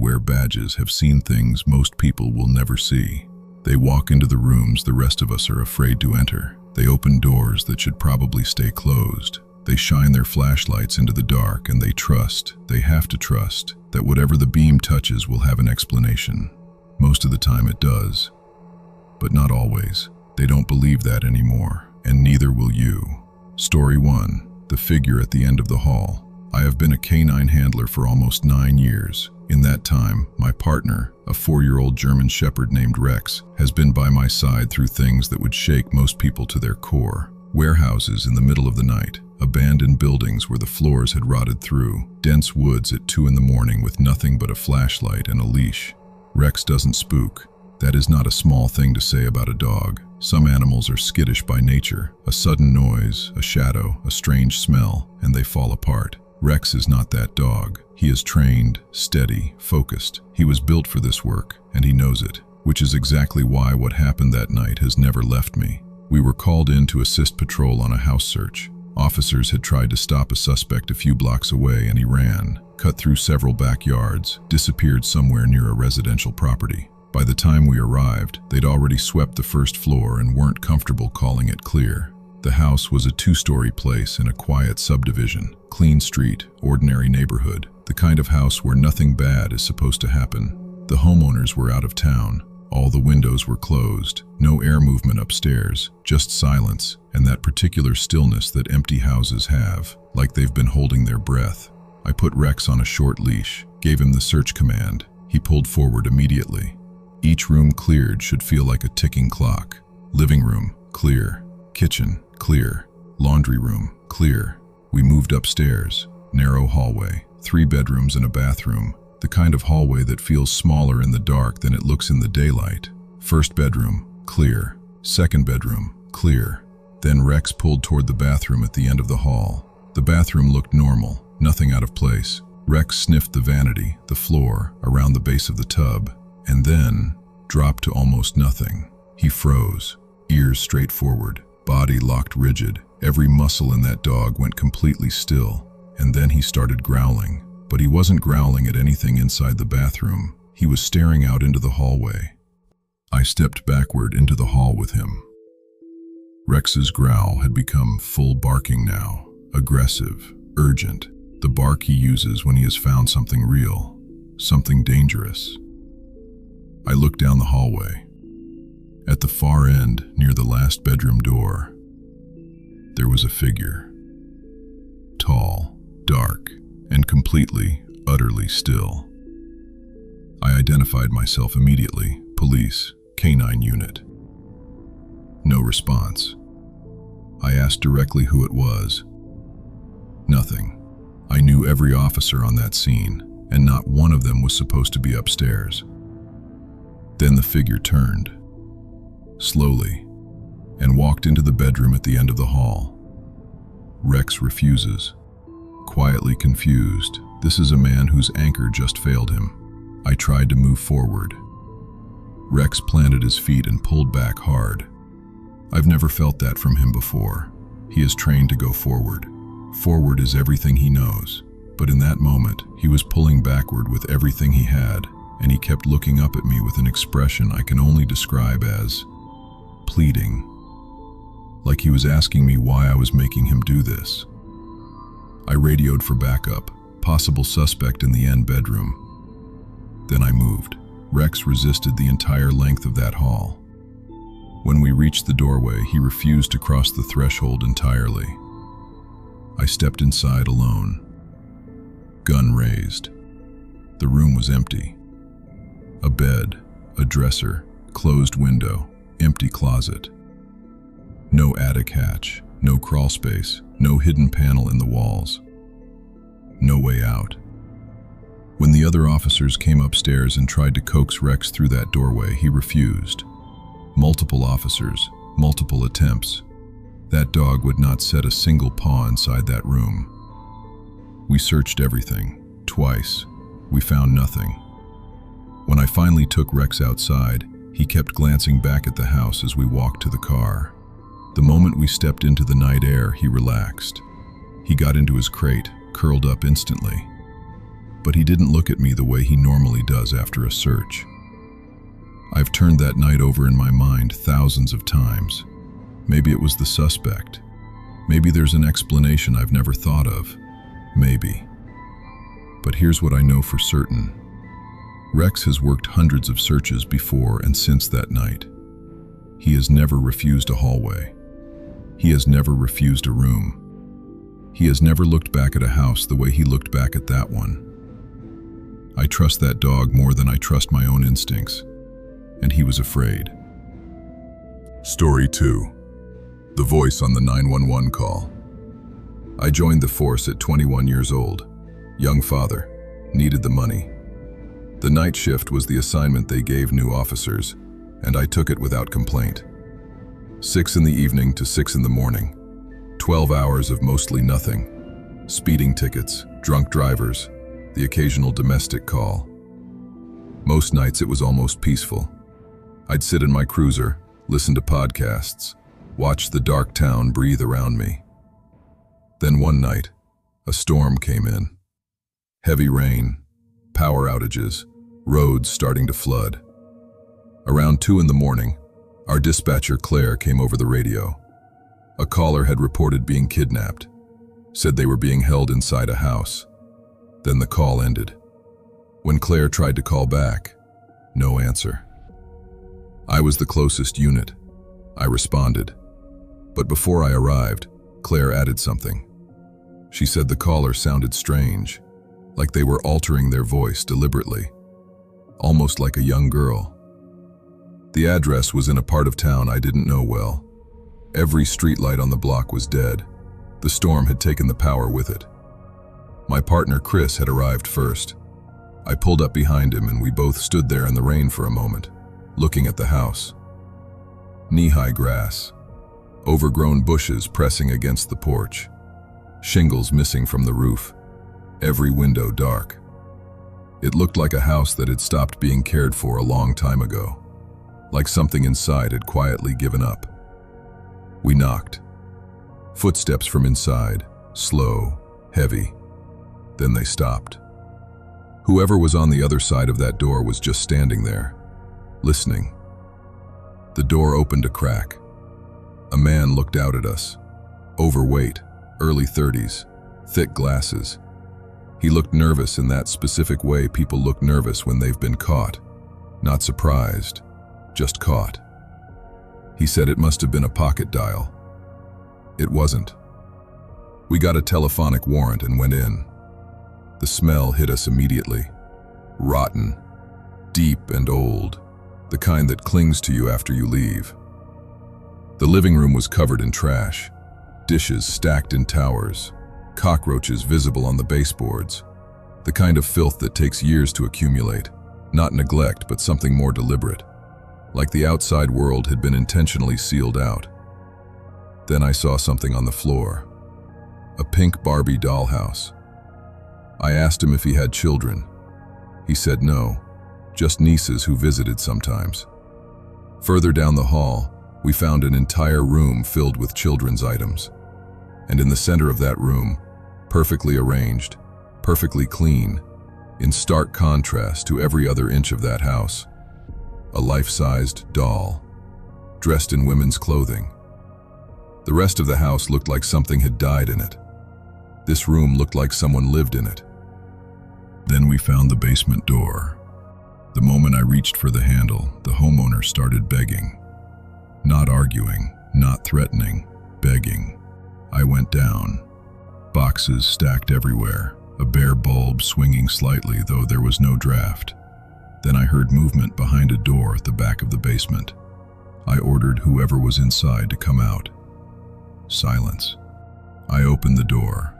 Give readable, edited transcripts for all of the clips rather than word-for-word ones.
wear badges have seen things most people will never see. They walk into the rooms the rest of us are afraid to enter. They open doors that should probably stay closed. They shine their flashlights into the dark, and they have to trust, that whatever the beam touches will have an explanation. Most of the time it does, but not always. They don't believe that anymore, and neither will you. Story 1. The figure at the end of the hall. I have been a canine handler for almost 9 years. In that time, my partner, a 4-year-old German Shepherd named Rex, has been by my side through things that would shake most people to their core. Warehouses in the middle of the night, abandoned buildings where the floors had rotted through, dense woods at 2 in the morning with nothing but a flashlight and a leash. Rex doesn't spook. That is not a small thing to say about a dog. Some animals are skittish by nature. A sudden noise, a shadow, a strange smell, and they fall apart. Rex is not that dog. He is trained, steady, focused. He was built for this work, and he knows it, which is exactly why what happened that night has never left me. We were called in to assist Petrol on a house search. Officers had tried to stop a suspect a few blocks away, and he ran, cut through several backyards, disappeared somewhere near a residential property. By the time we arrived, they'd already swept the first floor and weren't comfortable calling it clear. The house was a 2-story place in a quiet subdivision, clean street, ordinary neighborhood, the kind of house where nothing bad is supposed to happen. The homeowners were out of town. All the windows were closed, no air movement upstairs, just silence, and that particular stillness that empty houses have, like they've been holding their breath. I put Rex on a short leash, gave him the search command. He pulled forward immediately. Each room cleared should feel like a ticking clock. Living room, clear. Kitchen, clear. Laundry room, clear. We moved upstairs. Narrow hallway, 3 bedrooms and a bathroom. The kind of hallway that feels smaller in the dark than it looks in the daylight. First bedroom, clear. Second bedroom, clear. Then Rex pulled toward the bathroom at the end of the hall. The bathroom looked normal, nothing out of place. Rex sniffed the vanity, the floor, around the base of the tub, and then dropped to almost nothing. He froze, ears straight forward, body locked rigid. Every muscle in that dog went completely still, and then he started growling. But he wasn't growling at anything inside the bathroom. He was staring out into the hallway. I stepped backward into the hall with him. Rex's growl had become full barking now, aggressive, urgent, the bark he uses when he has found something real, something dangerous. I looked down the hallway. At the far end, near the last bedroom door, there was a figure. Tall, dark, and completely, utterly still. I identified myself immediately. Police, canine unit. No response. I asked directly who it was. Nothing. I knew every officer on that scene, and not one of them was supposed to be upstairs. Then the figure turned, slowly, and walked into the bedroom at the end of the hall. Rex refuses. Quietly confused, this is a man whose anchor just failed him. I tried to move forward. Rex planted his feet and pulled back hard. I've never felt that from him before. He is trained to go forward. Forward is everything he knows. But in that moment, he was pulling backward with everything he had, and he kept looking up at me with an expression I can only describe as pleading. Like he was asking me why I was making him do this. I radioed for backup, possible suspect in the end bedroom. Then I moved. Rex resisted the entire length of that hall. When we reached the doorway, he refused to cross the threshold entirely. I stepped inside alone. Gun raised. The room was empty. A bed, a dresser, closed window, empty closet. No attic hatch, no crawl space, no hidden panel in the walls. No way out. When the other officers came upstairs and tried to coax Rex through that doorway, he refused. Multiple officers, multiple attempts. That dog would not set a single paw inside that room. We searched everything, twice. We found nothing. When I finally took Rex outside, he kept glancing back at the house as we walked to the car. The moment we stepped into the night air, he relaxed. He got into his crate, curled up instantly. but he didn't look at me the way he normally does after a search. I've turned that night over in my mind thousands of times. Maybe it was the suspect. Maybe there's an explanation I've never thought of. Maybe. But here's what I know for certain. Rex has worked hundreds of searches before and since that night. He has never refused a hallway. He has never refused a room. He has never looked back at a house the way he looked back at that one. I trust that dog more than I trust my own instincts, and he was afraid. Story 2. The voice on the 911 call. I joined the force at 21 years old. Young father, needed the money. The night shift was the assignment they gave new officers, and I took it without complaint. 6 in the evening to 6 in the morning. 12 hours of mostly nothing. Speeding tickets, drunk drivers, the occasional domestic call. Most nights it was almost peaceful. I'd sit in my cruiser, listen to podcasts, watch the dark town breathe around me. Then one night, a storm came in. Heavy rain, power outages, roads starting to flood. Around 2 in the morning, our dispatcher Claire came over the radio. A caller had reported being kidnapped, said they were being held inside a house. Then the call ended. When Claire tried to call back, no answer. I was the closest unit. I responded. But before I arrived, Claire added something. She said the caller sounded strange, like they were altering their voice deliberately, almost like a young girl. The address was in a part of town I didn't know well. Every streetlight on the block was dead. The storm had taken the power with it. My partner Chris had arrived first. I pulled up behind him and we both stood there in the rain for a moment, looking at the house. Knee-high grass, overgrown bushes pressing against the porch, shingles missing from the roof, every window dark. It looked like a house that had stopped being cared for a long time ago, like something inside had quietly given up. We knocked. Footsteps from inside, slow, heavy. Then they stopped. Whoever was on the other side of that door was just standing there, listening. The door opened a crack. A man looked out at us. Overweight, early 30s, thick glasses. He looked nervous in that specific way people look nervous when they've been caught. Not surprised, just caught. He said it must have been a pocket dial. It wasn't. We got a telephonic warrant and went in. The smell hit us immediately. Rotten, deep and old, the kind that clings to you after you leave. The living room was covered in trash, dishes stacked in towers, cockroaches visible on the baseboards, the kind of filth that takes years to accumulate, not neglect but something more deliberate, like the outside world had been intentionally sealed out. Then I saw something on the floor, a pink Barbie dollhouse. I asked him if he had children. He said no, just nieces who visited sometimes. Further down the hall, we found an entire room filled with children's items. And in the center of that room, perfectly arranged, perfectly clean, in stark contrast to every other inch of that house, a life-sized doll, dressed in women's clothing. The rest of the house looked like something had died in it. This room looked like someone lived in it. Then we found the basement door. The moment I reached for the handle, the homeowner started begging. Not arguing, not threatening, begging. I went down. Boxes stacked everywhere, a bare bulb swinging slightly though there was no draft. Then I heard movement behind a door at the back of the basement. I ordered whoever was inside to come out. Silence. I opened the door.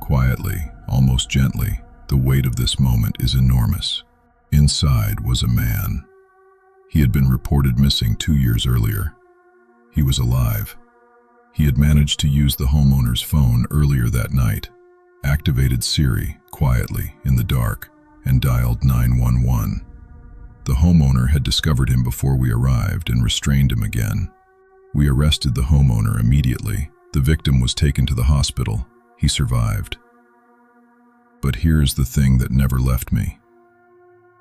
Quietly, almost gently, the weight of this moment is enormous. Inside was a man. He had been reported missing 2 years earlier. He was alive. He had managed to use the homeowner's phone earlier that night, activated Siri quietly in the dark, and dialed 911. The homeowner had discovered him before we arrived and restrained him again. We arrested the homeowner immediately. The victim was taken to the hospital. He survived. But here's the thing that never left me.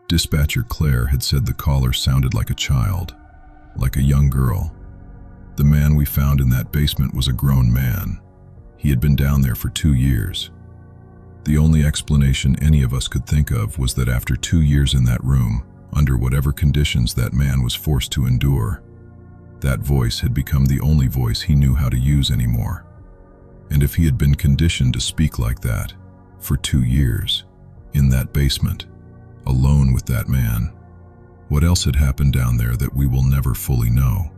Dispatcher Claire had said the caller sounded like a child, like a young girl. The man we found in that basement was a grown man. He had been down there for 2 years. The only explanation any of us could think of was that after 2 years in that room, under whatever conditions that man was forced to endure, that voice had become the only voice he knew how to use anymore. And if he had been conditioned to speak like that for 2 years, in that basement, alone with that man, what else had happened down there that we will never fully know?